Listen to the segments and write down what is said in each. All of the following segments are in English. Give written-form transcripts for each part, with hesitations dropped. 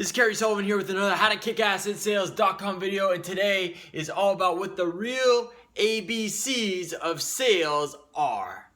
This is Kerry Sullivan here with another howtokickassinsales.com video, and today is all about what the real ABCs of sales are.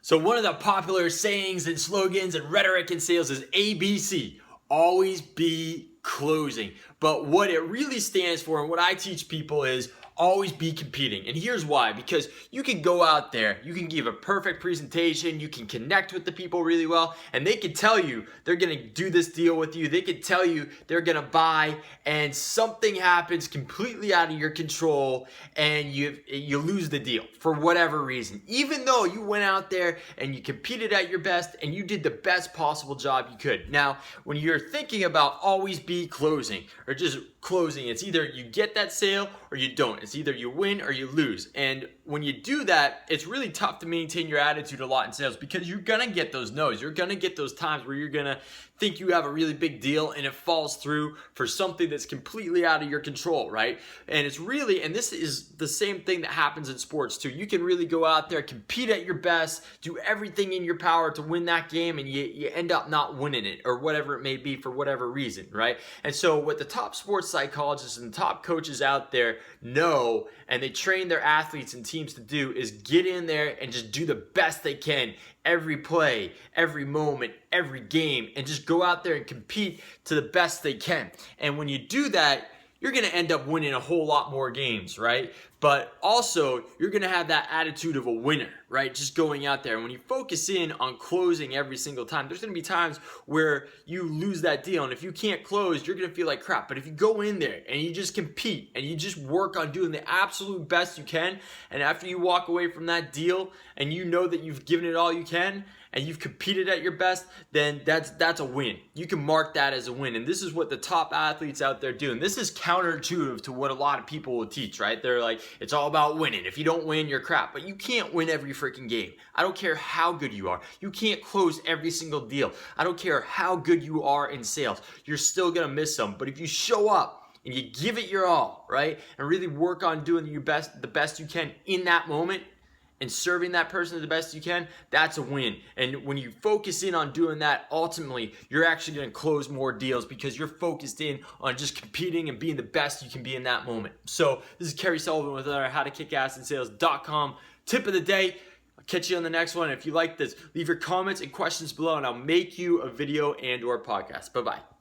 So one of the popular sayings and slogans and rhetoric in sales is ABC, always be closing. But what it really stands for and what I teach people is always be competing. And here's why. Because you can go out there, you can give a perfect presentation, you can connect with the people really well, and they can tell you they're going to do this deal with you. They can tell you they're going to buy, and something happens completely out of your control and you lose the deal for whatever reason. Even though you went out there and you competed at your best and you did the best possible job you could. Now, when you're thinking about always be closing or just closing, it's either you get that sale or you don't. It's either you win or you lose. And when you do that, it's really tough to maintain your attitude a lot in sales because you're gonna get those no's. You're gonna get those times where you're gonna think you have a really big deal and it falls through for something that's completely out of your control, right? And it's really, and this is the same thing that happens in sports too. You can really go out there, compete at your best, do everything in your power to win that game, and you end up not winning it or whatever it may be for whatever reason, right? And so what the top sports psychologists and top coaches out there know, and they train their athletes and teams to do, is get in there and just do the best they can every play, every moment, every game, and just go out there and compete to the best they can. And when you do that, you're going to end up winning a whole lot more games, right? But also, you're going to have that attitude of a winner, right? Just going out there. And when you focus in on closing every single time, there's going to be times where you lose that deal. And if you can't close, you're going to feel like crap. But if you go in there and you just compete and you just work on doing the absolute best you can, and after you walk away from that deal and you know that you've given it all you can, and you've competed at your best, then that's a win. You can mark that as a win. And this is what the top athletes out there do. And this is counterintuitive to what a lot of people will teach, right? They're like, it's all about winning. If you don't win, you're crap. But you can't win every freaking game. I don't care how good you are. You can't close every single deal. I don't care how good you are in sales. You're still gonna miss some. But if you show up and you give it your all, right? And really work on doing the best you can in that moment, and serving that person the best you can, that's a win. And when you focus in on doing that, ultimately, you're actually going to close more deals because you're focused in on just competing and being the best you can be in that moment. So this is Kerry Sullivan with another howtokickassinsales.com tip of the day. I'll catch you on the next one. If you like this, leave your comments and questions below, and I'll make you a video and or podcast. Bye-bye.